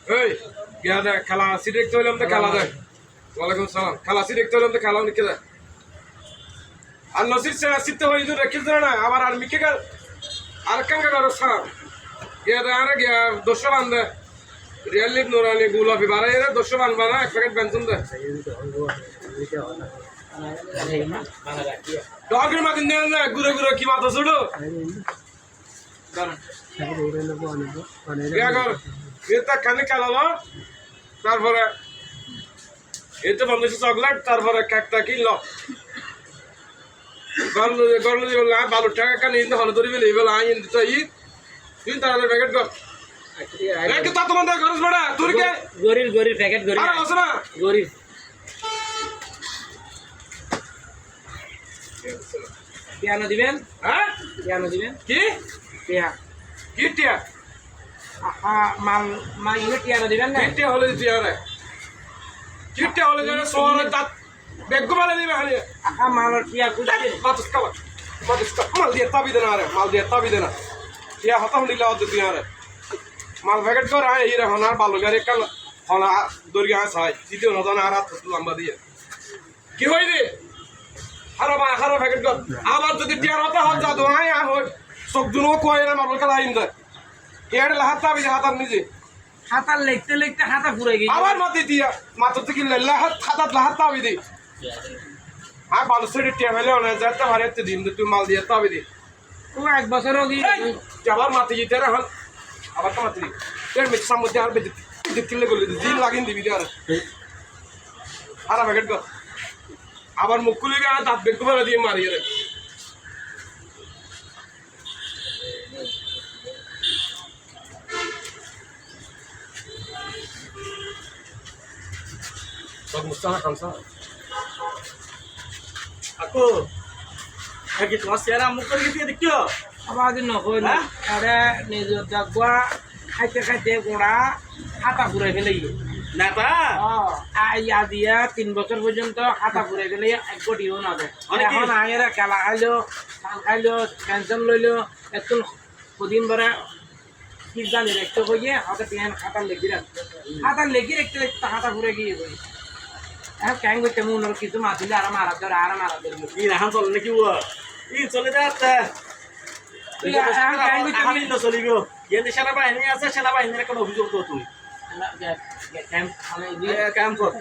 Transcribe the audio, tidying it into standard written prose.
এই গিয়া দে খেলা আসি দেখতে হইলাম তো খেলা দেয়। ওয়ালাইকুম সালাম। খেলা আসি দেখতে হইলাম তো খেলাও নিকে দেয়। আর নসির সিদ্ধ হয়ে যদি রেখে দেয় না আবার আর মিকে গেল আর কাঙ্গা করো সালাম গিয়া দে আরে গিয়া 200 বান দে রিয়াল লিপ নুরানি গুলাবি বাড়াই রে 200 বান বানা এক প্যাকেট বেনসন দে ডগের মাদিন দেন না গুরে গুরে কি মাথা ছোড়ো গিয়া কর এটা কানে খেলালো তারপরে এতে বন্ধু চকলেট তারপরে কেকটা কিনলো গরল দিবল না 12 টাকা কানে ইন্দে হল ধরি বেলে বেলা আইন দিতে ই তিন তারালে প্যাকেট কর এক তা তোমাদের খরচ বড়া তোর কে গরির প্যাকেট গরির আরে আসনা গরির পিয়ানো দিবেন হ্যাঁ পিয়ানো দিবেন কি পিয়া কি টিয়া আহা মা ইনে পিয়ানো দিবেন না টিয়া হলে টিয়া রে কি টিয়া হলে যেন সোরে দাঁত বেগো মালে দিবে খালি আহা মালর পিয়া কুচি মাতুস কাবা মাল দিয়ে তাবি দেনা রে মাল দিয়ে তাবি দেনা টিয়া হতাম দিলা অদ দিয়া রে মাল প্যাকেট কর আয় হিরে হনার বালু গাড়ি কাল হনা দর্গি আয় সাই দ্বিতীয় নদন আর হাত লম্বা দিয়ে কি হই রে হারো প্যাকেট কর আবার যদি টিয়ার হতা হত যা দোহাই আর হই সব দুনো কই না মাল খেলা আইন দে এর হাত তাবি হাতার নিজে হাতার লেখতে হাতা ফুরাই গেছে আবার মাতি দিয়া মাথা থেকে লেলা হাত হাতাত লাহাত তাবি দি আর বালু সেটি টিয়া ফেলে না যাতে হারে দিন তুই মাল দিয়ে তাবি দি ও এক বছর হয়ে গেছে আবার মাতি জিতে রে হল আবার তো মাতি এর মিট সামনে আর বেজে দিলে গলি দিন লাগিন দিবি আর হারা প্যাকেট কর আবার মুখ খুলে গিয়ে দাঁত বেগ করে দিয়ে মারি রে সব মুস্তানা খামসা আকো আগে তোমার চেহারা মুখ করে গেছে দেখিও আবার দিন নকই না আরে নিজের জাগবা খাইতে গোড়া হাতা ফুরাই ফেলে না তা আইয়া দিয়া 3 বছর পর্যন্ত হাতা ফুরাই ফেলে এক কোটিও না দেয় অনেকে- এখন আয়েরা খেলা খাইলো ধান খাইলো পেনশন লইলো একটু কদিন পরে কি জানি রেখতে হইয়ে হাতে পেন খাতার লেগে রাখতে হাতার লেগে রাখতে হাতা ফুরে গিয়ে যাবে এখন ক্যাং করতে মনে হলো কিছু মাতিলে আর মারা ধরে ই রাহান চলে নাকি ও ই চলে যাচ্ছে আমি না চলিব এতে সেনাবাহিনী আছে সেনাবাহিনীর কোনো অভিযোগ তো তুই ক্যাম্প কাম কর